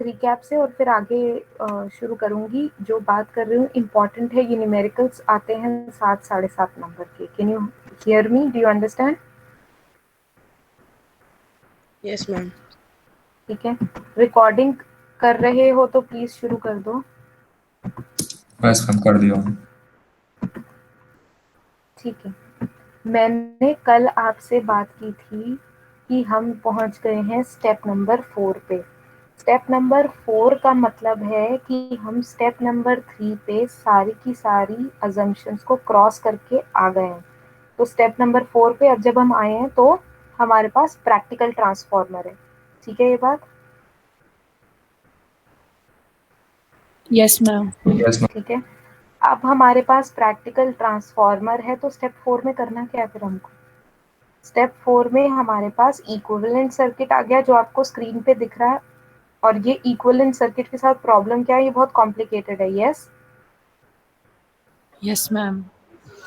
Recap से और फिर आगे शुरू करूंगी। जो बात कर रही हूँ इम्पॉर्टेंट है, ये न्यूमेरिकल्स आते हैं 7 साढ़े 7 नंबर के। Can you hear me? Do you understand? Yes ma'am. ठीक है, रिकॉर्डिंग कर रहे हो तो प्लीज शुरू कर दो। बस हम कर दिया। ठीक है, मैंने कल आपसे बात की थी कि हम पहुंच गए हैं स्टेप नंबर 4 पे। स्टेप नंबर 4 का मतलब है कि हम स्टेप नंबर 3 पे सारी की सारी अजम्पशंस को क्रॉस करके आ गए हैं। तो स्टेप नंबर 4 पे अब जब हम आए हैं तो हमारे पास प्रैक्टिकल ट्रांसफॉर्मर है। ठीक है ये बात? Yes ma'am. यस ठीक है, अब हमारे पास प्रैक्टिकल ट्रांसफॉर्मर है तो स्टेप 4 में करना क्या है फिर हमको? स्टेप 4 में हमारे पास इक्विवेलेंट सर्किट आ गया जो आपको स्क्रीन पे दिख रहा है। और ये इक्विवेलेंट सर्किट के साथ प्रॉब्लम क्या है? ये बहुत कॉम्प्लिकेटेड है। Yes yes ma'am.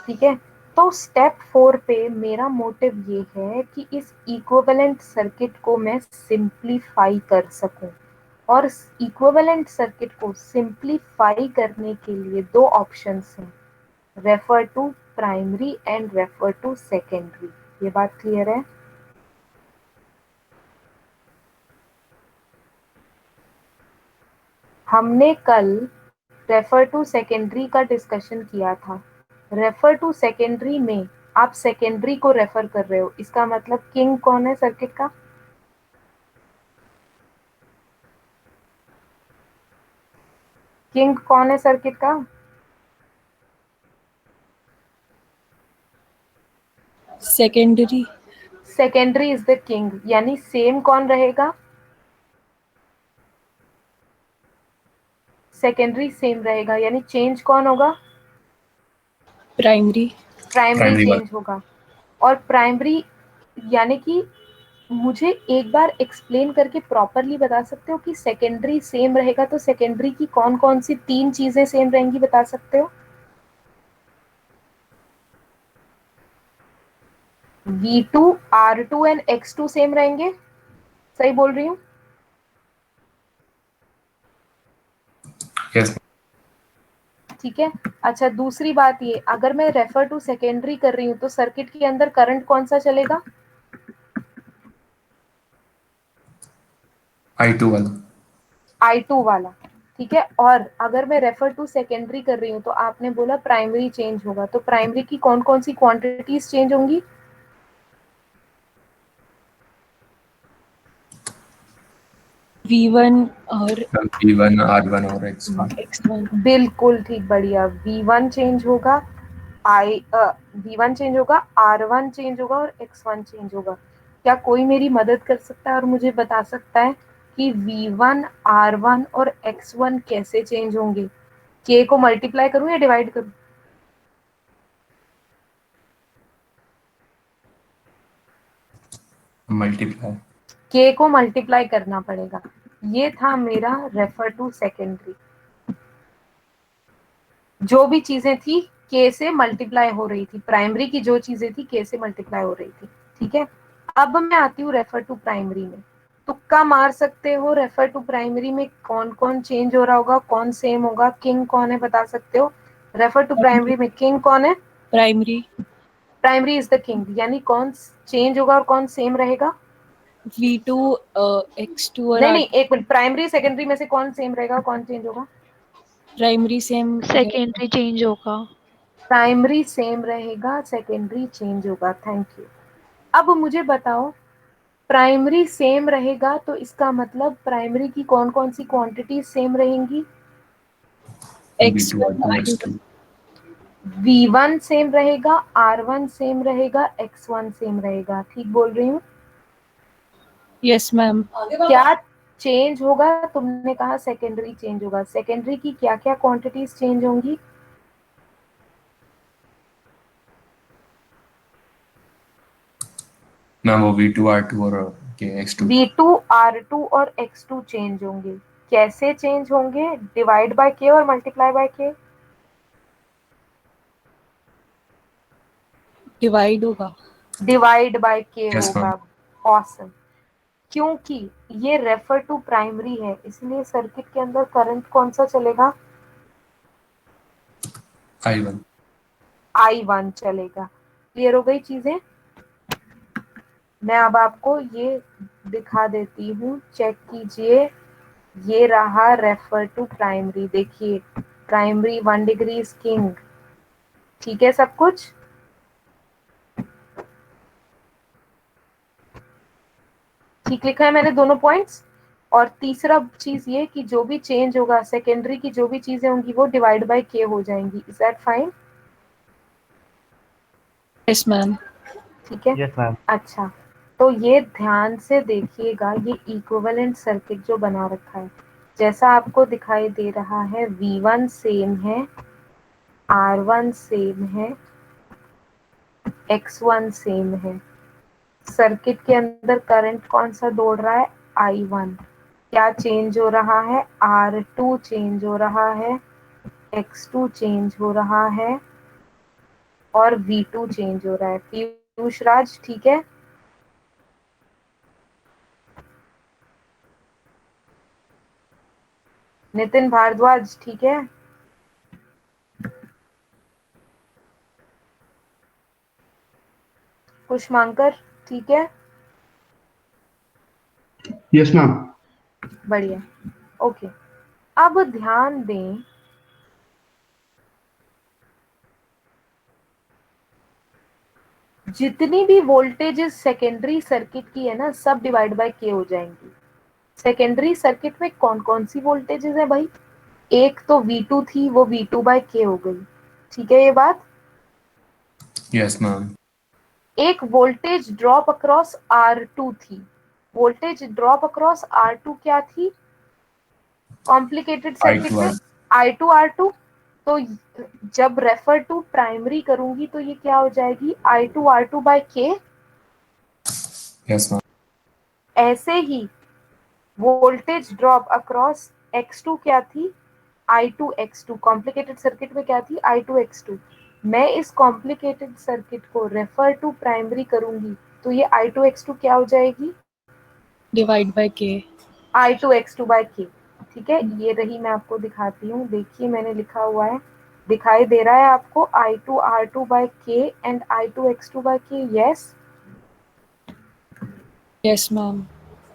ठीक है, तो स्टेप 4 पे मेरा मोटिव ये है कि इस इक्विवेलेंट सर्किट को मैं सिंप्लीफाई कर सकूं। और इक्विवेलेंट सर्किट को सिंप्लीफाई करने के लिए दो ऑप्शंस हैं, refer to primary and refer to secondary. ये बात क्लियर है? हमने कल रेफर टू सेकेंडरी का डिस्कशन किया था। रेफर टू सेकेंडरी में आप सेकेंडरी को रेफर कर रहे हो, इसका मतलब किंग कौन है सर्किट का? किंग कौन है सर्किट का? Secondary. Secondary is the king, यानी सेम कौन रहेगा? सेकेंडरी सेम रहेगा, यानी चेंज कौन होगा? प्राइमरी। प्राइमरी प्राइमरी चेंज होगा। और प्राइमरी यानी कि मुझे एक बार एक्सप्लेन करके प्रॉपरली बता सकते हो कि सेकेंडरी सेम रहेगा तो सेकेंडरी की कौन कौन सी 3 चीजें सेम रहेंगी, बता सकते हो? V2, R2 and X2 same रहेंगे, सही बोल रही हूँ? यस ठीक है, अच्छा दूसरी बात ये, अगर मैं रेफर टू सेकेंडरी कर रही हूँ तो सर्किट के अंदर करंट कौन सा चलेगा? I2 वाला। I2 वाला। ठीक है, और अगर मैं रेफर टू सेकेंडरी कर रही हूँ तो आपने बोला प्राइमरी चेंज होगा, तो प्राइमरी की कौन कौन सी क्वांटिटीज चेंज होंगी? V1 और V1 R1 और X1। X1। बिल्कुल ठीक, बढ़िया। V1 चेंज होगा, V1 चेंज होगा, R1 चेंज होगा और X1 चेंज होगा। क्या कोई मेरी मदद कर सकता है और मुझे बता सकता है कि V1, R1 और X1 कैसे चेंज होंगे? K को मल्टीप्लाई करूं या डिवाइड करूं? मल्टीप्लाई। K को मल्टीप्लाई करना पड़ेगा। ये था मेरा रेफर टू सेकेंडरी। जो भी चीजें थी K से मल्टीप्लाई हो रही थी, प्राइमरी की जो चीजें थी K से मल्टीप्लाई हो रही थी। ठीक है, अब मैं आती हूँ रेफर टू प्राइमरी में। तुक्का मार सकते हो रेफर टू प्राइमरी में कौन कौन चेंज हो रहा होगा, कौन सेम होगा, किंग कौन है, बता सकते हो? रेफर टू प्राइमरी में किंग कौन है? Primary. Primary is the king, यानी कौन चेंज होगा और कौन सेम रहेगा? V2 X2 और नहीं नहीं, R2। एक मिनट, प्राइमरी सेकेंडरी में से कौन सेम रहेगा, कौन चेंज होगा? Primary same. सेकेंडरी चेंज होगा। प्राइमरी सेम रहेगा, सेकेंडरी चेंज होगा। Thank you. अब मुझे बताओ, प्राइमरी सेम रहेगा तो इसका मतलब प्राइमरी की कौन कौन सी क्वांटिटी सेम रहेंगी? V2 X1 R2 R2। X2। V1 same रहेगा, R1 सेम रहेगा, X1 सेम रहेगा। ठीक बोल रही हूँ? Yes ma'am. क्या चेंज होगा? तुमने कहा सेकेंडरी चेंज होगा, सेकेंडरी की क्या क्या क्वांटिटीज चेंज होंगी? मैम वो V2 R2 और X2। V2, R2 और X2 चेंज होंगे। कैसे चेंज होंगे? डिवाइड बाय K और मल्टीप्लाई बाय K। डिवाइड होगा। डिवाइड बाय K यस होगा। मैम। ऑसम। क्योंकि ये रेफर टू प्राइमरी है, इसलिए सर्किट के अंदर करंट कौन सा चलेगा? I1. I1 चलेगा। क्लियर हो गई चीजें? मैं अब आपको ये दिखा देती हूँ, चेक कीजिए। ये रहा रेफर टू प्राइमरी, देखिए प्राइमरी 1 डिग्री इज किंग। ठीक है सब कुछ? ठीक लिखा है मैंने दोनों पॉइंट्स। और तीसरा चीज ये कि जो भी चेंज होगा सेकेंडरी की, जो भी चीजें होंगी वो डिवाइड बाय के हो जाएंगी। Is that fine? Yes ma'am. ठीक है। Yes ma'am. अच्छा, तो ये ध्यान से देखिएगा, ये इक्विवेलेंट सर्किट जो बना रखा है, जैसा आपको दिखाई दे रहा है, V1 सेम है, R1 सेम है, X1 सेम है। सर्किट के अंदर करंट कौन सा दौड़ रहा है? I1। क्या चेंज हो रहा है? R2 चेंज हो रहा है, X2 चेंज हो रहा है और V2 चेंज हो रहा है। पीयूष राज ठीक है? नितिन भारद्वाज ठीक है? कुशमांकर ठीक है? Yes ma'am. बढ़िया, ओके। अब ध्यान दें, जितनी भी वोल्टेजेस सेकेंडरी सर्किट की है ना, सब डिवाइड बाय के हो जाएंगी। सेकेंडरी सर्किट में कौन कौन सी वोल्टेजेस है भाई? एक तो V2 थी, वो V2 बाय के हो गई। ठीक है ये बात? Yes, ma'am. एक वोल्टेज ड्रॉप अक्रॉस R2 थी। वोल्टेज ड्रॉप अक्रॉस R2 क्या थी कॉम्प्लिकेटेड सर्किट I2 में? R. I2 R2। तो जब रेफर टू प्राइमरी करूंगी तो ये क्या हो जाएगी? I2 R2 बाय के। Yes, ma'am. ऐसे ही वोल्टेज ड्रॉप अक्रॉस X2 क्या थी? I2 X2। कॉम्प्लिकेटेड सर्किट में क्या थी? I2 X2। मैं इस कॉम्प्लिकेटेड सर्किट को रेफर टू प्राइमरी करूंगी तो ये I2 X2 क्या हो जाएगी? डिवाइड बाय के। I2 X2 बाय के। ठीक है, ये रही, मैं आपको दिखाती हूँ। देखिए मैंने लिखा हुआ है, दिखाई दे रहा है आपको? I2 R2 बाय के एंड I2 X2 बाय के। Yes, yes ma'am.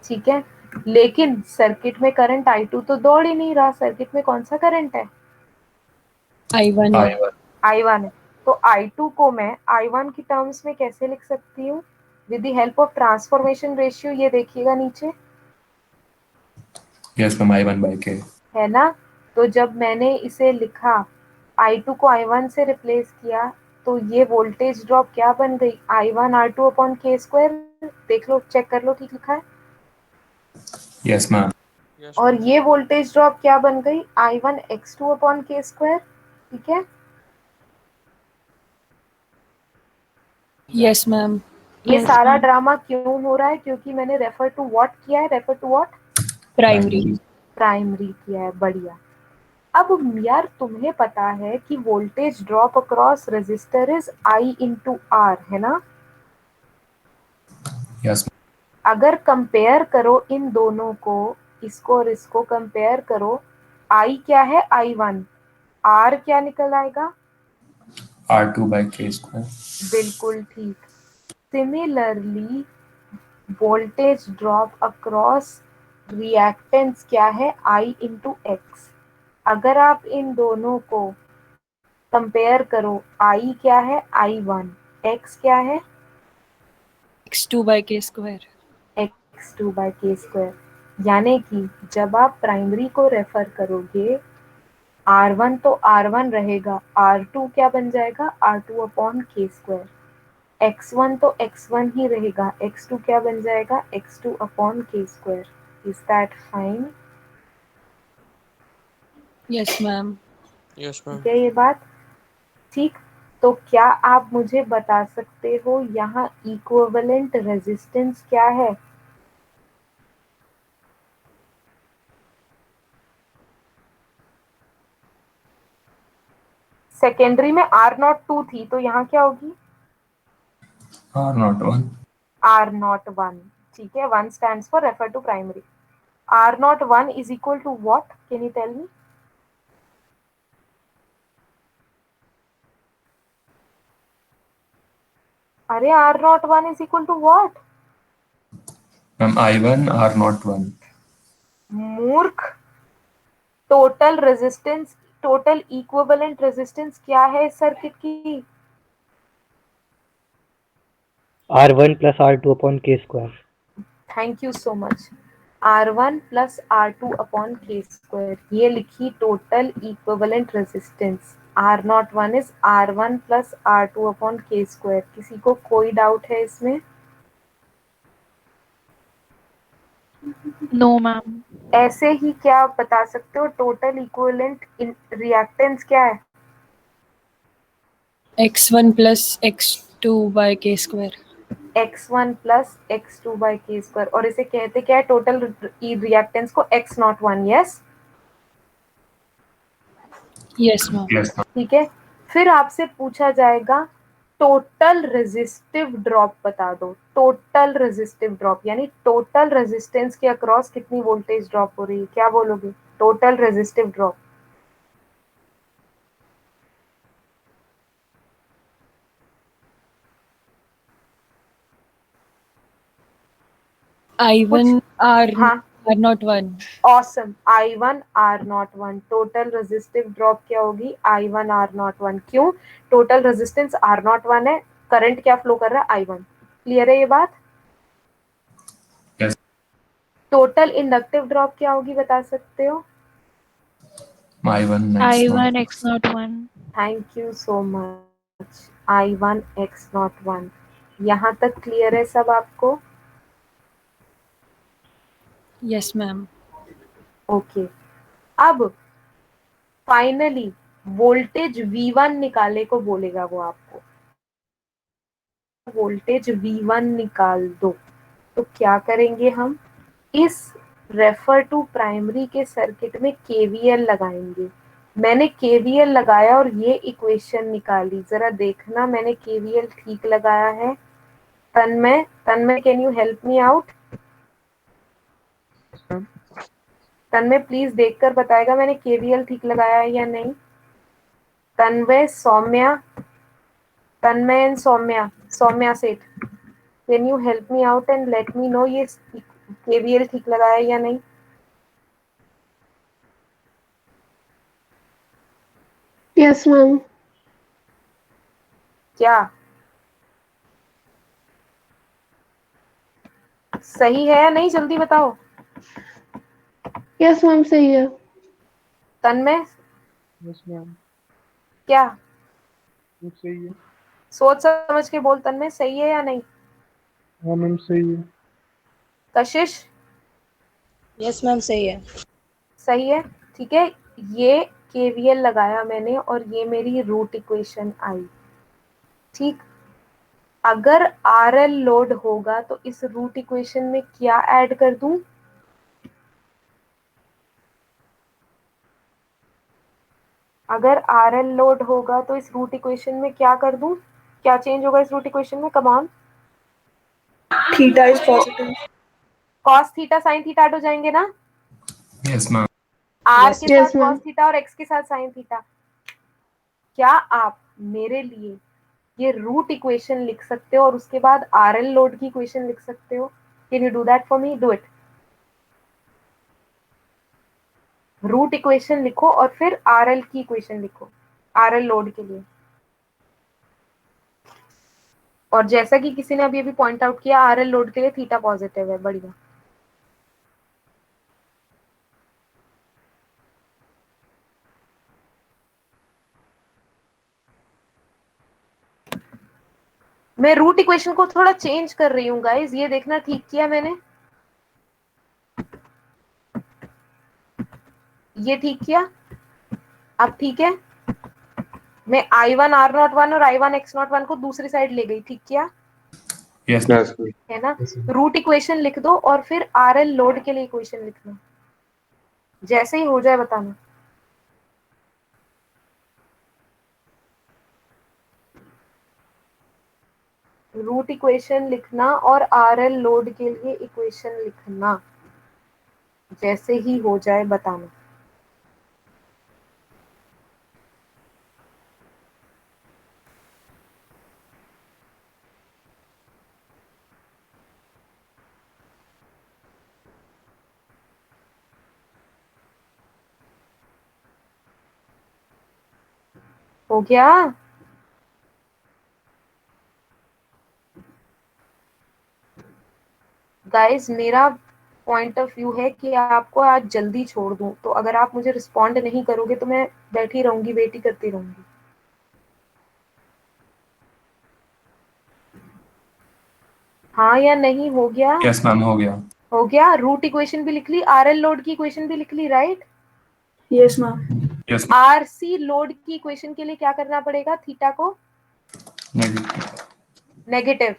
ठीक है। लेकिन सर्किट में करंट I2 तो दौड़ ही नहीं रहा। सर्किट में कौन सा करंट है? I1 है। I1. I1 है। तो I2 को मैं I1 की टर्म्स में कैसे लिख सकती हूँ? With the help of transformation ratio. ये देखिएगा नीचे Yes, ma'am. I1 by K. है ना? तो जब मैंने इसे लिखा, I2 को I1 से रिप्लेस किया, तो ये वोल्टेज ड्रॉप क्या बन गई? I1 R2 अपॉन के स्क्वायर। देख लो, चेक कर लो ठीक लिखा है। Yes, ma'am. और ये वोल्टेज ड्रॉप क्या बन गई? I1 X2 अपॉन के स्क्वायर। ठीक है, यस मैम। ये सारा ड्रामा क्यों हो रहा है? क्योंकि मैंने रेफर टू व्हाट किया है? Refer to what? Primary. Primary किया है। बढ़िया। अब यार तुम्हें पता है कि voltage drop across resistor is I into R, है ना? Yes, ma'am. अगर कंपेयर करो इन दोनों को, इसको और इसको कंपेयर करो, I क्या है? I1। R क्या निकल आएगा? R2 by K square. बिल्कुल ठीक। Similarly voltage drop across reactance क्या है? I into X। अगर आप इन दोनों को कंपेयर करो, I क्या है? I1। X क्या है? X2 बाय के स्क्वायर। X2 बाय के स्क्वायर। यानी कि जब आप प्राइमरी को रेफर करोगे, R1 तो R1 रहेगा, R2 क्या बन जाएगा? R2 अपॉन के स्क्वायर। X1 तो X1 ही रहेगा, X2 क्या बन जाएगा? X2 अपॉन के square. Is that fine? Yes ma'am. ठीक है ये बात? ठीक। तो क्या आप मुझे बता सकते हो यहाँ इक्विवेलेंट रेजिस्टेंस क्या है? सेकेंडरी में R02 थी, तो यहाँ क्या होगी? R not 1. R01। ठीक है, 1 stands for refer to primary. R01 is equal to what? Can you tell me? अरे R01 is equal to what? Ma'am, I1 R not 1. मूर्ख, total resistance, total equivalent resistance क्या है इस circuit की? R1 plus R2 upon K square. Thank you so much. R1 plus R2 upon K square, ये लिखी total equivalent resistance. R01 is R1 plus R2 upon K square. किसी को कोई doubt है इसमें? No ma'am. ऐसे ही क्या आप बता सकते हो टोटल इक्विवेलेंट रिएक्टेंस क्या है? x1 plus x2 by k square. x1 plus x2 by के स्क्वायर. और इसे कहते क्या है? टोटल रिएक्टेंस को x01. Yes, Yes, ma'am. Yes, ma'am. ठीक है. फिर आपसे पूछा जाएगा टोटल रेजिस्टिव ड्रॉप बता दो. टोटल रेजिस्टिव ड्रॉप यानी टोटल रेजिस्टेंस के अक्रॉस कितनी वोल्टेज ड्रॉप हो रही है, क्या बोलोगे? Total resistive drop. I1 R हाँ, R01. Awesome. I1 R01. Total resistive drop क्या होगी? I1 R01. क्यों? टोटल रेजिस्टेंस R01 है, करंट क्या फ्लो कर रहा है? I1. क्लियर है ये बात? Yes. टोटल इंडक्टिव ड्रॉप क्या होगी बता सकते हो? I1 X I1 not. X01. Thank you so much. I1 X01. यहाँ तक क्लियर है सब आपको? Yes, ma'am. ओके. अब फाइनली वोल्टेज V1 निकाले को बोलेगा वो आपको. वोल्टेज V1 निकाल दो. तो क्या करेंगे हम? इस रेफर टू प्राइमरी के सर्किट में KVL लगाएंगे. मैंने KVL लगाया और ये इक्वेशन निकाली. जरा देखना मैंने KVL ठीक लगाया है. Tanmay, can you help me out? Tanmay please देखकर बताएगा मैंने KVL ठीक लगाया है या नहीं. Tanmay, Saumya, Tanmay and Saumya, Saumya Seth, can you help me out and let me know ये KVL ठीक लगाया है या नहीं. Yes ma'am. क्या सही है या नहीं? जल्दी बताओ. यस मैम सही है. तन्मय, यस मैम. क्या सही है. सोच समझ के बोल. तन्मय सही है या नहीं? हाँ मैम सही है. कशिश यस मैम सही है. सही है, ठीक है. ये KVL लगाया मैंने और ये मेरी रूट इक्वेशन आई. ठीक. अगर RL लोड होगा तो इस रूट इक्वेशन में क्या ऐड कर दूं? अगर RL लोड होगा तो इस रूट इक्वेशन में क्या कर दूं? क्या चेंज होगा इस रूट इक्वेशन में? Come on. Theta is positive. Cos theta sine theta add हो जाएंगे ना? Yes, ma'am. R Yes, के yes, साथ ma'am. कॉस थीटा और X के साथ साइन थीटा. क्या आप मेरे लिए ये रूट इक्वेशन लिख सकते हो और उसके बाद RL लोड की इक्वेशन लिख सकते हो? Can you do that for me? Do it. Root equation लिखो और फिर RL की इक्वेशन लिखो, RL लोड के लिए. और जैसा कि किसी ने अभी पॉइंट आउट किया, RL लोड के लिए थीटा पॉजिटिव है. बढ़िया. मैं रूट इक्वेशन को थोड़ा चेंज कर रही हूँ गाइस, ये देखना ठीक किया मैंने? ये ठीक किया? अब ठीक है. मैं I1 R01 और I1 X01 को दूसरी साइड ले गई. ठीक किया Yes, ma'am. Yes ma'am. है ना? रूट इक्वेशन लिख दो और फिर RL लोड के लिए इक्वेशन लिखना. जैसे ही हो जाए बताना. रूट इक्वेशन लिखना और आरएल लोड के लिए इक्वेशन लिखना, जैसे ही हो जाए बताना। हो गया? गाइस मेरा पॉइंट ऑफ व्यू है कि आपको आज जल्दी छोड़ दूं, तो अगर आप मुझे रिस्पॉन्ड नहीं करोगे तो मैं बैठी रहूंगी, वेट ही करती रहूंगी। हाँ या नहीं? हो गया? यस मैम, हो गया। हो गया। रूट इक्वेशन भी लिख ली, आरएल लोड की इक्वेशन भी लिख ली, right? Yes, ma'am. Yes RC load की इक्वेशन के लिए क्या करना पड़ेगा? थीटा को नेगेटिव। नेगेटिव।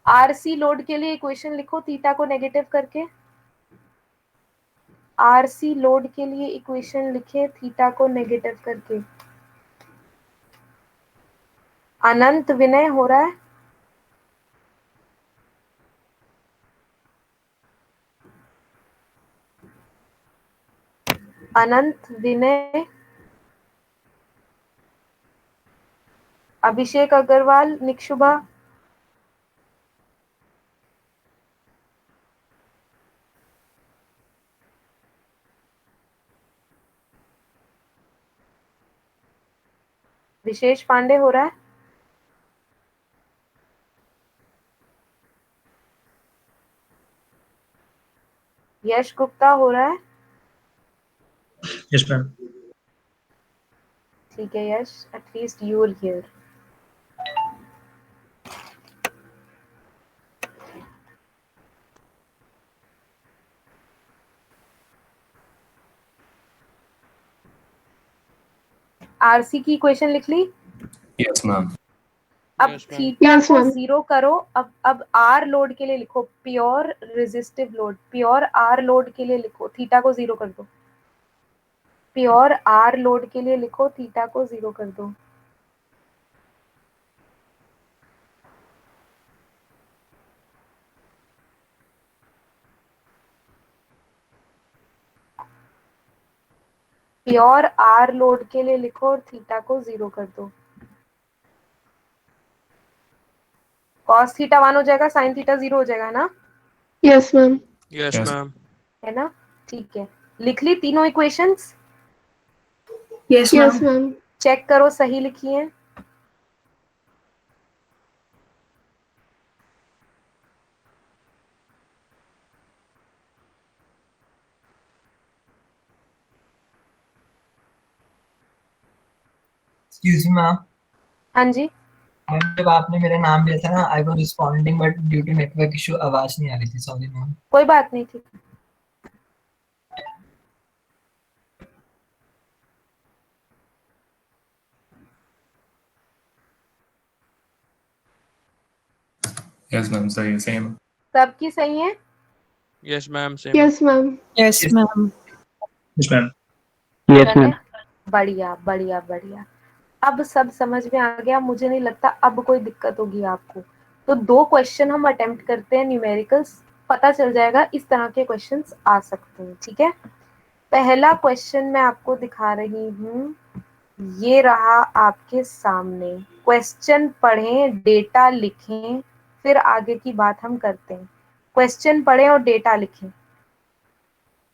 आरसी लोड के लिए इक्वेशन लिखो थीटा को नेगेटिव करके। आरसी लोड के लिए इक्वेशन लिखे थीटा को नेगेटिव करके। अनंत विनय हो रहा है? अनंत विनय, अभिषेक अग्रवाल, निक्षुभा, विशेष पांडे हो रहा है? यश गुप्ता हो रहा है? Yes ma'am. ठीक है Yash, at least you are here. RC की इक्वेशन लिख ली? Yes ma'am. अब थीटा Yes, को ma'am. जीरो करो। अब आर लोड के लिए लिखो pure resistive load, pure R load के लिए लिखो थीटा को जीरो कर दो। प्योर आर लोड के लिए लिखो थीटा को जीरो कर दो। प्योर आर लोड के लिए लिखो और थीटा को जीरो कर दो। कॉस थीटा 1 हो जाएगा, साइन थीटा 0 हो जाएगा ना? Yes, ma'am. Yes Yes. Ma'am. है ना? ठीक है, लिख ली तीनों equations? Yes, Yes, ma'am. ma'am. Check करो सही लिखी है? Excuse me ma'am. हाँ जी। मैम जब आपने मेरा नाम लिया था ना, I was responding but due to network issue आवाज नहीं आ रही थी, सॉरी मैम। कोई बात नहीं, ठीक। यस मैम, सही है, सेम। सबकी सही है? Yes ma'am same. Yes, ma'am. Yes, ma'am. Yes ma'am. Yes, done ma'am. है? बढ़िया बढ़िया बढ़िया। अब सब समझ में आ गया, मुझे नहीं लगता अब कोई दिक्कत होगी आपको। तो 2 क्वेश्चन हम अटेम्प्ट करते हैं न्यूमेरिकल्स, पता चल जाएगा इस तरह के क्वेश्चंस आ सकते हैं, ठीक है? पहला क्वेश्चन मैं आपको दिखा रही हूँ, ये रहा आपके सामने। क्वेश्चन पढ़ें, डेटा लिखें, फिर आगे की बात हम करते हैं। क्वेश्चन पढ़ें और डेटा लिखें।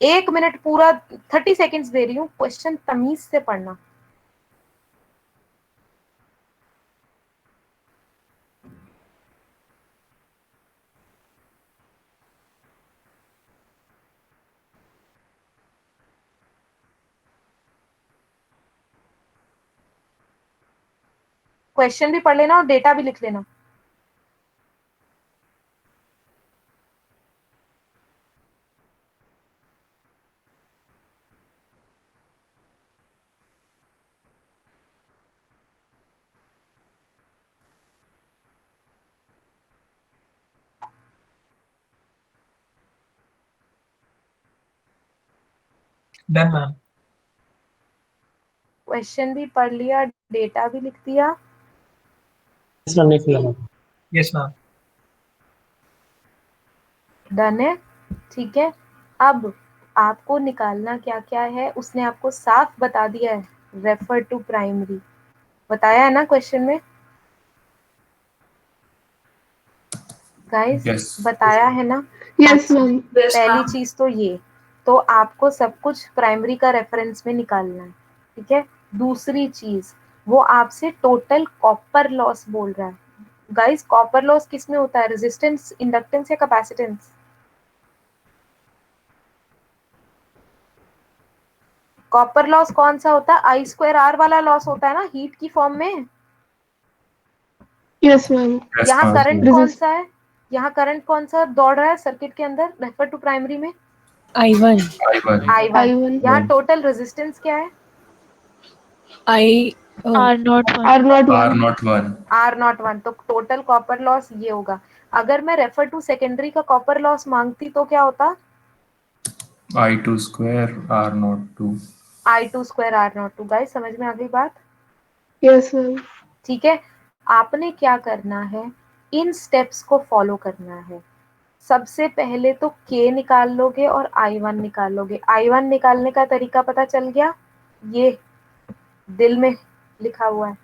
1 मिनट पूरा, 30 सेकेंड्स दे रही हूँ, क्वेश्चन तमीज से पढ़ना। क्वेश्चन भी पढ़ लेना और डेटा भी लिख लेना। Done ma'am. क्वेश्चन भी पढ़ लिया, डेटा भी लिख दिया। लिख लिया मैम। Yes, ma'am. डन है, ठीक है। अब आपको निकालना क्या क्या है, उसने आपको साफ बता दिया है, रेफर टू प्राइमरी, बताया है ना क्वेश्चन में गाइस? Yes. बताया है ना? Yes, ma'am. Yes, पहली ma'am. चीज तो ये, तो आपको सब कुछ प्राइमरी का रेफरेंस में निकालना है, ठीक है। दूसरी चीज, वो आपसे टोटल कॉपर लॉस बोल रहा है। गाइस कॉपर लॉस किस में होता है, रेजिस्टेंस, इंडक्टेंस या कैपेसिटेंस? कॉपर लॉस कौन सा होता है? आई स्क्वायर आर वाला लॉस होता है ना, हीट की फॉर्म में। Yes, ma'am. Yes, यहाँ ma'am. Current Yes. कौन सा है, यहाँ करंट कौन सा दौड़ रहा है सर्किट के अंदर, रेफर टू प्राइमरी में? I1. I1. I1। I1. यहाँ टोटल रेजिस्टेंस क्या है? I. R not 1. R not R 1. not 1. R01। तो टोटल कॉपर लॉस ये होगा। अगर मैं रेफर टू सेकेंडरी का कॉपर लॉस मांगती तो क्या होता? I2 square R not 2. I2 square R02। Guys समझ में आ गई बात? Yes, ma'am. ठीक है। आपने क्या करना है, इन स्टेप्स को फॉलो करना है। सबसे पहले तो K निकाल लोगे और I1 निकाल लोगे। I1 निकालने का तरीका पता चल गया, ये दिल में लिखा हुआ है।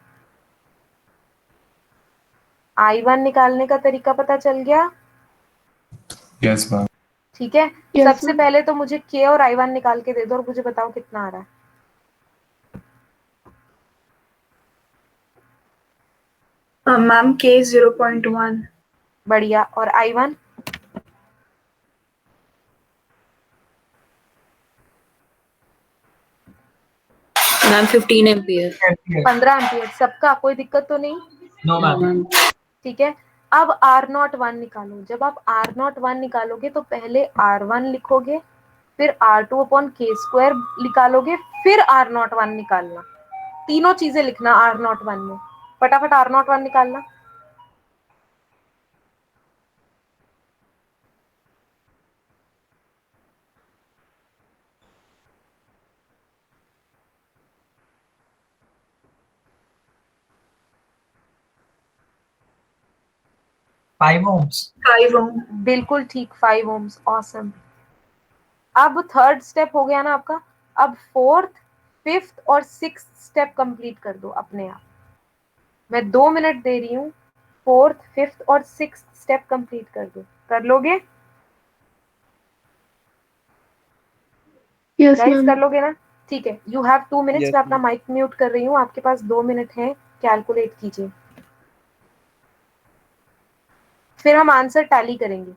I1 निकालने का तरीका पता चल गया, Yes, ma'am. ठीक है। Yes, सबसे ma'am. पहले तो मुझे K और I1 निकाल के दे दो और मुझे बताओ कितना आ रहा है। Ma'am, K is 0.1. बढ़िया। और I1? Ma'am 15 ampere. 15 एम्पियर। सबका कोई दिक्कत तो नहीं? No, ma'am. ठीक है। अब R01 निकालो। जब आप R01 निकालोगे तो पहले R1 लिखोगे, फिर R2 अपॉन K स्क्वायर निकालोगे, फिर R01 निकालना। तीनों चीजें लिखना R01 में। फटाफट R01 निकालना। Five ohms. 5 ohm. बिल्कुल ठीक, 5 ओम्स। ऑसम। अब थर्ड स्टेप हो गया ना आपका। अब फोर्थ, फिफ्थ और सिक्स्थ स्टेप कंप्लीट कर दो अपने आप। मैं 2 मिनट दे रही हूँ, फोर्थ, फिफ्थ और सिक्स्थ स्टेप कंप्लीट कर दो। कर लोगे Yes, गाइस? कर ma'am. लोगे ना? ठीक है। You have 2 minutes. Yes, मैं अपना ma'am. माइक म्यूट कर रही हूँ, आपके पास 2 मिनट है, कैलकुलेट कीजिए, फिर हम आंसर टैली करेंगे।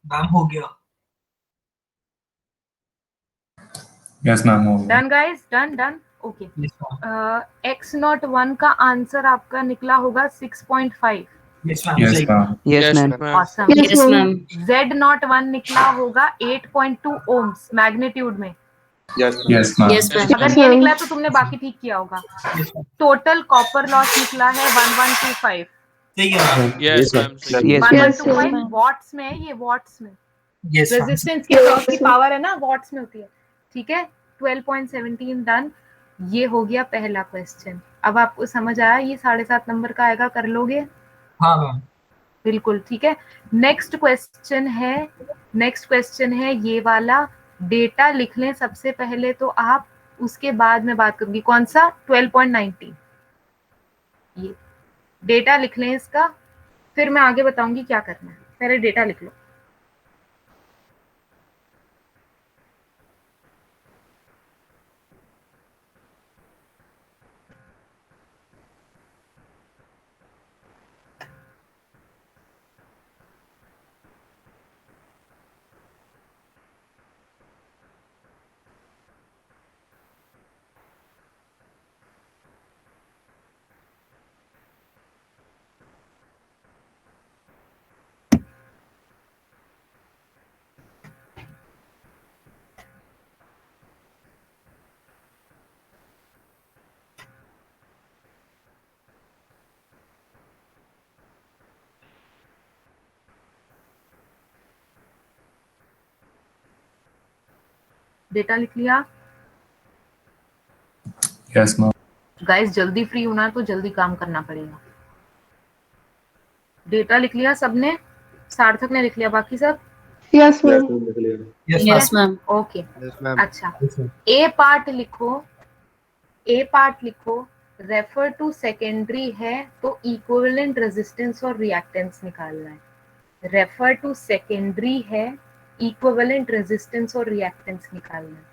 मैम हो गया। Yes, ma'am. हो गया. Done guys, done okay. Yes, ma'am. x01 का आंसर आपका निकला होगा 6.5। Yes, ma'am. Yes, सही। ma'am. Yes, ma'am. Awesome. Yes, Yes, ma'am. ma'am. z01 निकला होगा 8.2 ohms मैग्नीट्यूड में। Yes, ma'am. Yes, ma'am. अगर Yes, ये ma'am. निकला तो तुमने बाकी ठीक किया होगा। Yes, ma'am. Total copper loss निकला है 1125। सही है मैम। Yes, ma'am. सही है। 1125 ma'am. वॉट्स में है, ये वॉट्स में। Yes, ma'am. रेजिस्टेंस की की पावर है ना, वॉट्स में होती है। ठीक है, 12.17 डन। ये हो गया पहला क्वेश्चन। अब आपको समझ आया, ये 7.5 नंबर का आएगा, कर लोगे? हाँ मैम। बिल्कुल ठीक है। नेक्स्ट क्वेश्चन है ये वाला। डेटा लिख लें सबसे पहले तो आप, उसके बाद मैं बात करूंगी। कौन सा? 12.19। ये डेटा लिख लें इसका, फिर मैं आगे बताऊंगी क्या करना है। पहले डेटा लिख लो। डेटा लिख लिया? Yes, ma'am. गाइस जल्दी फ्री होना है तो जल्दी काम करना पड़ेगा। डेटा लिख लिया सबने? सार्थक ने लिख लिया, बाकी सब? Yes, ma'am. Yes, Yes, ma'am. Okay. अच्छा, ए पार्ट लिखो। रेफर टू सेकेंडरी है तो इक्विवेलेंट रेजिस्टेंस और रिएक्टेंस निकालना है। रेफर टू सेकेंडरी है, इक्विवेलेंट रेजिस्टेंस और रिएक्टेंस निकालना है।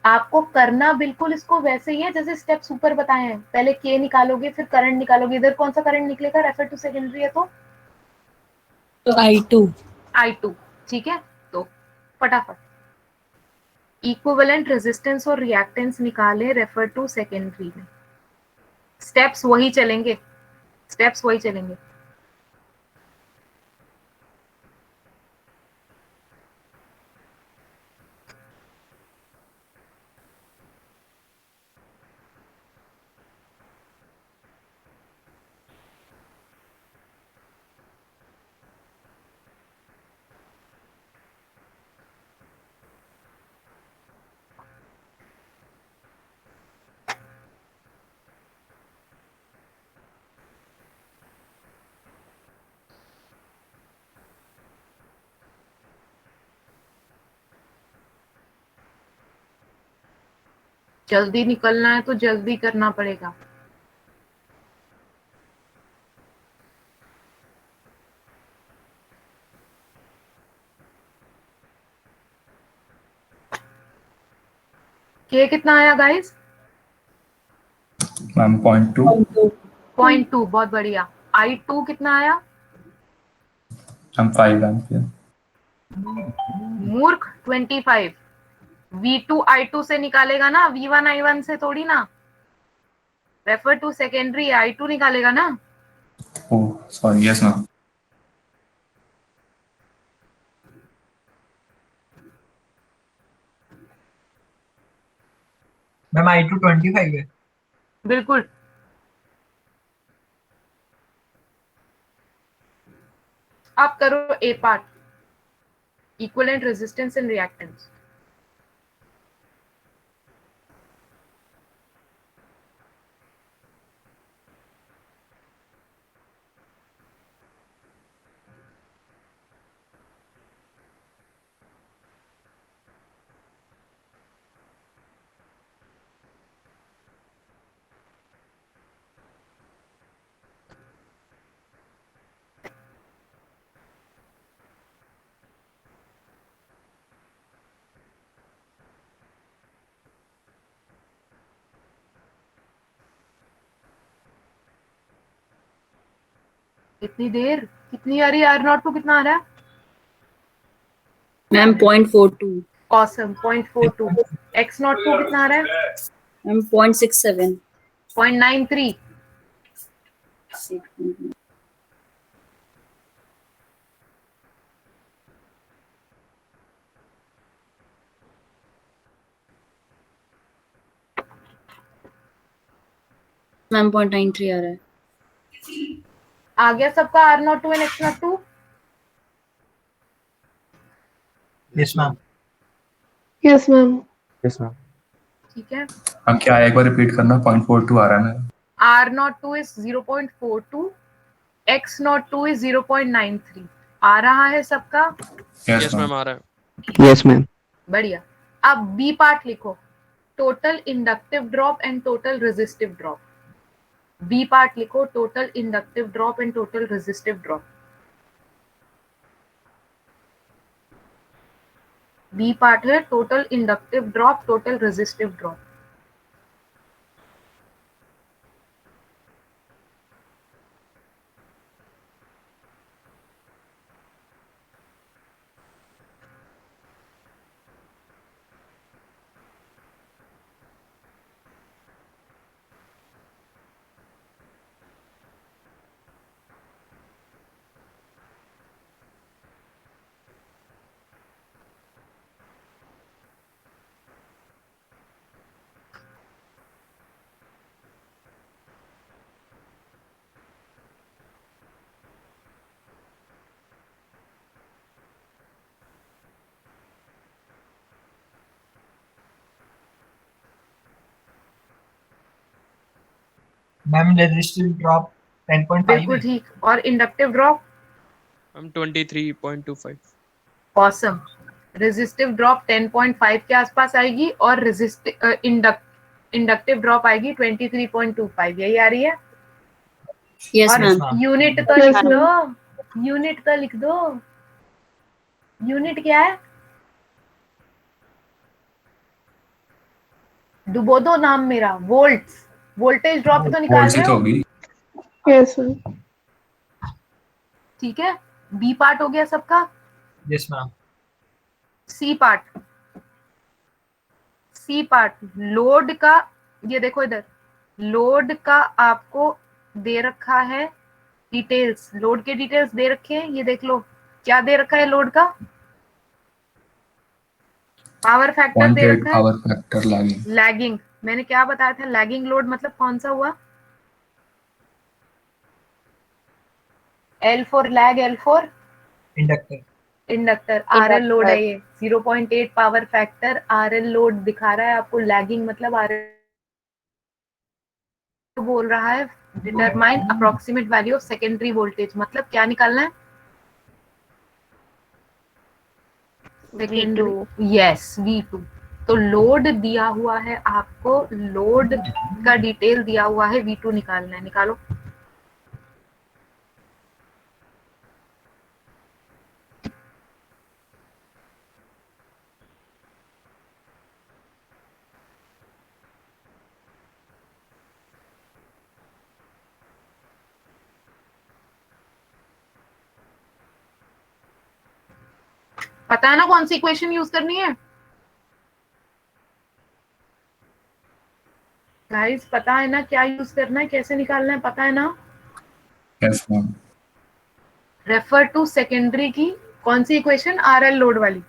आपको करना बिल्कुल इसको वैसे ही है जैसे स्टेप्स ऊपर बताए हैं। पहले के निकालोगे, फिर करंट निकालोगे। इधर कौन सा करंट निकलेगा? रेफर टू सेकेंडरी है तो I2. I2। ठीक है, तो फटाफट इक्विवेलेंट रेजिस्टेंस और रिएक्टेंस निकाले रेफर टू सेकेंडरी में। स्टेप्स वही चलेंगे। जल्दी निकलना है तो जल्दी करना पड़ेगा। के कितना आया गाइस? Ma'am, 0.2. 0.2, बहुत बढ़िया। I2 कितना आया? Ma'am, 5 ampere. मूर्ख, 25। V2 I2 से निकालेगा ना, V1 I1 से थोड़ी ना। रेफर टू सेकेंडरी I2 निकालेगा ना। Oh, sorry. Yes, ma'am. Ma'am I2 25 है। बिल्कुल। आप करो A part, equivalent resistance and reactance. इतनी देर कितनी आ रही है? R0 को कितना आ रहा है? Ma'am 0.42. Awesome 0.42। x naught two कितना आ रहा है? मैम 0.67. 0.93। मैम 0.93 आ रहा है. आ गया सबका r naught two and x naught two? Yes, ma'am. Yes, ma'am. Yes, ma'am. ठीक है। हम क्या एक बार रिपीट करना 0.42 आ रहा है मेरा। r naught two is 0.42, x naught two is 0.93। आ रहा है सबका? Yes, yes ma'am. मैम आ रहा है. Yes, ma'am. बढ़िया। अब बी पार्ट लिखो, total inductive drop and total resistive drop. B part लिखो, total inductive drop and total resistive drop. B part है total inductive drop, total resistive drop. Ma'am resistive drop 10.5 बिल्कुल है. ठीक। और inductive drop? Ma'am 23.25. Awesome. Resistive drop 10.5 के आसपास आएगी और इंडक्टिव ड्रॉप आएगी 23.25। यही आ रही है? Yes, और ma'am. ma'am. यूनिट तो Yes, लिख ma'am. दो, यूनिट तो लिख दो। यूनिट क्या है? डुबो दो नाम मेरा। वोल्ट्स। वोल्टेज ड्रॉप तो निकाल वोल्ट से रहे तो हो? होगी। Yes, ma'am. ठीक है। बी पार्ट हो गया सबका। Yes, ma'am. C part. C part load का, ये देखो इधर, लोड का आपको दे रखा है डिटेल्स। लोड के डिटेल्स दे रखे हैं, ये देख लो। क्या दे रखा है लोड का? पावर फैक्टर दे 0.8 रखा है। Power factor lagging. लैगिंग, मैंने क्या बताया था? लैगिंग लोड मतलब कौन सा हुआ? L for lag, L for Inductor. Inductor. RL load है ये 0.8 पावर फैक्टर। आरएल लोड दिखा रहा है आपको। लैगिंग मतलब आरएल बोल रहा है determine approximate value of secondary voltage. मतलब क्या निकालना है? Secondary, yes, V2। तो लोड दिया हुआ है आपको, लोड का डिटेल दिया हुआ है, V2 निकालना है। निकालो। पता है ना कौन सी इक्वेशन यूज करनी है? गाइस पता है ना क्या यूज करना है, कैसे निकालना है? पता है ना? Yes, ma'am. Refer to secondary की कौन सी इक्वेशन? आरएल लोड वाली।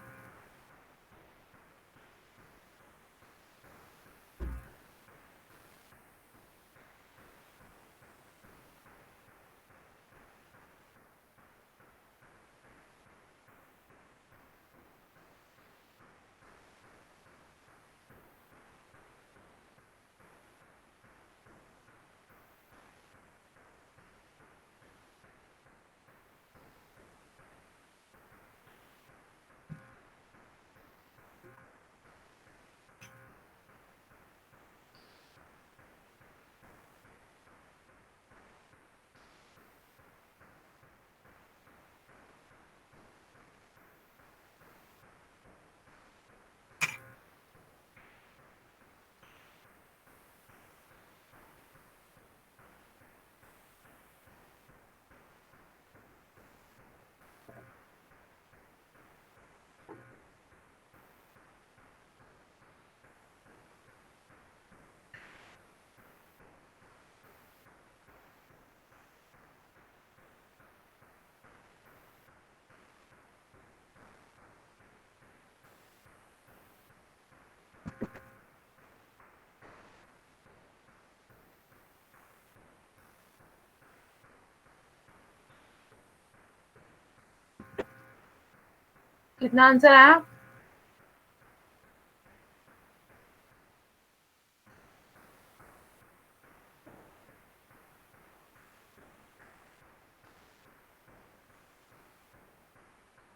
कितना आंसर आया?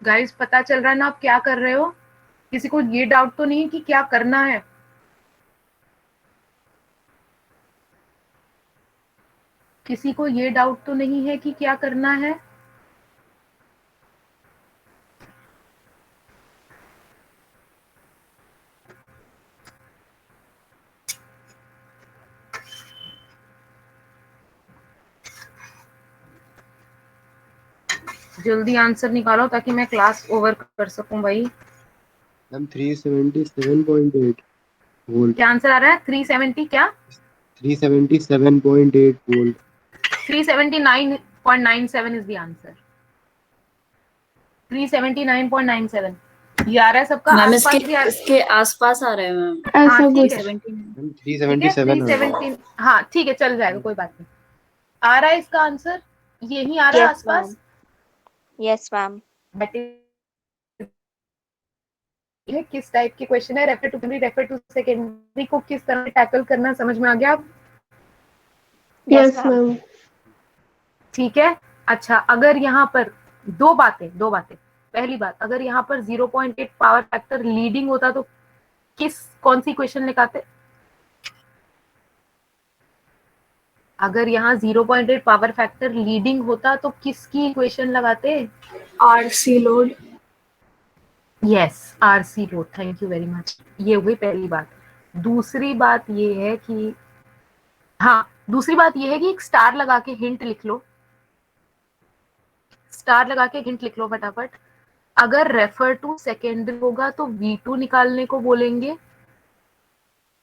गाइस पता चल रहा है ना आप क्या कर रहे हो? किसी को ये डाउट तो नहीं कि क्या करना है? किसी को ये डाउट तो नहीं है कि क्या करना है? जल्दी आंसर निकालो ताकि मैं क्लास ओवर कर सकूं भाई। Ma'am 377.8 volt. क्या आंसर आ रहा है? 370 क्या? 377.8 वोल्ट। 379.97 is the answer. 379.97 ये आ रहा है सबका? मैम आसपास भी आ रहा है? इसके आसपास आ रहे हैं मैम। ऐसा हाँ ठीक कुछ। है, 79। मैम ठीक है 370। हाँ ठीक है, चल जाएगा, कोई बात नहीं। आ रहा है इसका आंसर? यही आ रहा है आसपास? Yes ma'am. ये किस टाइप के क्वेश्चन है? Refer to primary, refer to secondary को किस तरह टैकल करना, समझ में आ गया अब? Yes ma'am. ठीक है। अच्छा, अगर यहाँ पर दो बातें। पहली बात, अगर यहाँ पर 0.8 पावर फैक्टर लीडिंग होता तो कौन सी इक्वेशन निकालते? अगर यहाँ 0.8 पावर फैक्टर लीडिंग होता तो किसकी इक्वेशन लगाते? RC load. Yes, RC load. Thank you very much. ये हुई पहली बात। दूसरी बात ये है कि एक स्टार लगा के हिंट लिख लो। फटाफट। अगर रेफर टू सेकेंडरी होगा तो V2 निकालने को बोलेंगे।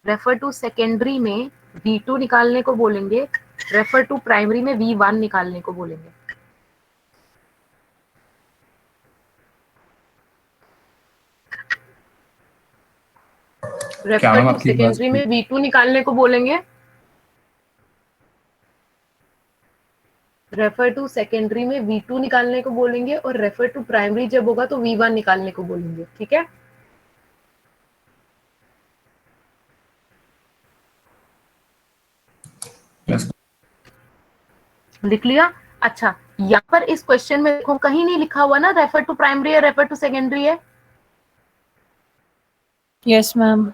रेफर टू सेकेंडरी में V2 निकालने को बोलेंगे। रेफर टू प्राइमरी में V1 निकालने को बोलेंगे। क्या मैम रेफर टू आपकी आवाज सेकेंडरी में V2 निकालने को बोलेंगे। रेफर टू सेकेंडरी में V2 निकालने को बोलेंगे और रेफर टू प्राइमरी जब होगा तो V1 निकालने को बोलेंगे। ठीक है, Yes. लिख लिया? अच्छा, यहाँ पर इस क्वेश्चन में देखो कहीं नहीं लिखा हुआ ना रेफर टू प्राइमरी है, रेफर टू सेकेंडरी है। Yes ma'am.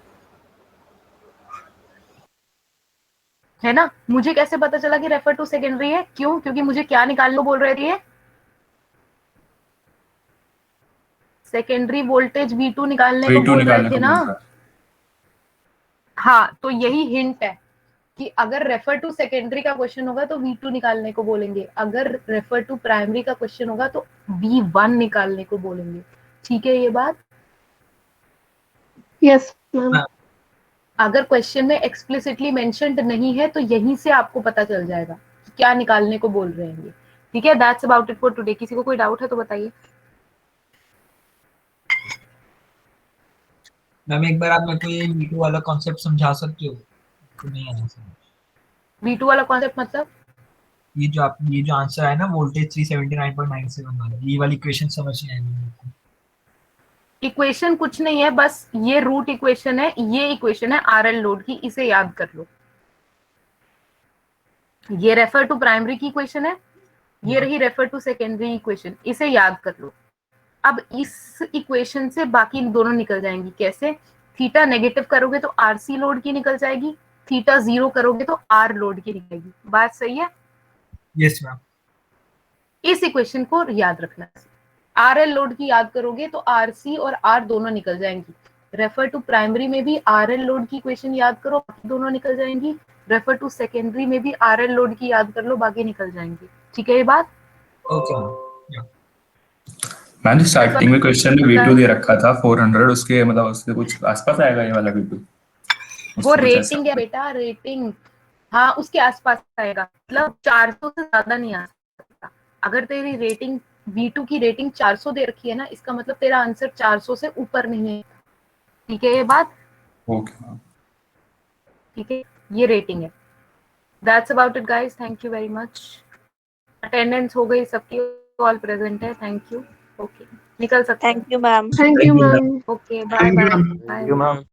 है ना? मुझे कैसे पता चला कि रेफर टू सेकेंडरी है? क्यों? क्योंकि मुझे क्या निकालने को बोल रहे थे? सेकेंडरी वोल्टेज V2 निकालने को V2 बोल रहे निकालने थे को ना। बोल रहा है। हाँ, तो यही हिंट है कि अगर रेफर टू सेकेंडरी का क्वेश्चन होगा तो V2 निकालने को बोलेंगे, अगर रेफर टू प्राइमरी का क्वेश्चन होगा तो V1 निकालने को बोलेंगे। ठीक है ये बात? Yes ma'am. अगर क्वेश्चन में एक्सप्लिसिटली मेंशन्ड नहीं है तो यहीं से आपको पता चल जाएगा कि क्या निकालने को बोल रहे हैं। ठीक है, that's about it for today. किसी को कोई डाउट है तो बताइए। मैम एक बार आप मेरे को ये V2 वाला कॉन्सेप्ट समझा सकते हो? तो नहीं आना समझ। V2 वाला कॉन्सेप्ट मतलब? ये जो आंसर है ना वोल्टेज 379.97 वाला, ये वाली इक्वेशन समझ नहीं आई मेरे को। इक्वेशन कुछ नहीं है, बस ये रूट इक्वेशन है। ये इक्वेशन है RL लोड की, इसे याद कर लो। ये रेफर टू प्राइमरी की इक्वेशन है, ये रही रेफर टू सेकेंडरी इक्वेशन, इसे याद कर लो। अब इस इक्वेशन से बाकी दोनों निकल जाएंगी। कैसे? थीटा नेगेटिव करोगे तो RC लोड की निकल जाएगी, थीटा 0 करोगे तो R लोड की निकलेगी। बात सही है? Yes ma'am. इस इक्वेशन को याद रखना। RL लोड की याद करोगे तो RC और R दोनों निकल जाएंगी। रेफर टू प्राइमरी में भी RL लोड की इक्वेशन याद करो, बाकी दोनों निकल जाएंगी। रेफर टू सेकेंडरी में भी RL लोड की याद कर लो, बाकी निकल जाएंगी। ठीक है ये बात? ओके मैम स्टार्टिंग में क्वेश्चन में V2 दे रखा था 400, उसके मतलब उसके कुछ आसपास आएगा ये वाला V2? वो रेटिंग है बेटा, रेटिंग। हाँ, उसके आसपास आएगा, मतलब 400 से ज्यादा नहीं आ सकता। अगर तेरी रेटिंग V2 की रेटिंग 400 दे रखी है ना, इसका मतलब तेरा आंसर 400 से ऊपर नहीं है। ठीक है ये बात? ओके। ठीक है, ये रेटिंग है। That's about it guys, thank you very much. Attendance हो गई सबकी, ऑल प्रेजेंट है, थैंक यू। ओके, निकल सकते हैं। Thank you, ma'am. Thank you, ma'am. ओके, bye bye. Thank you, ma'am.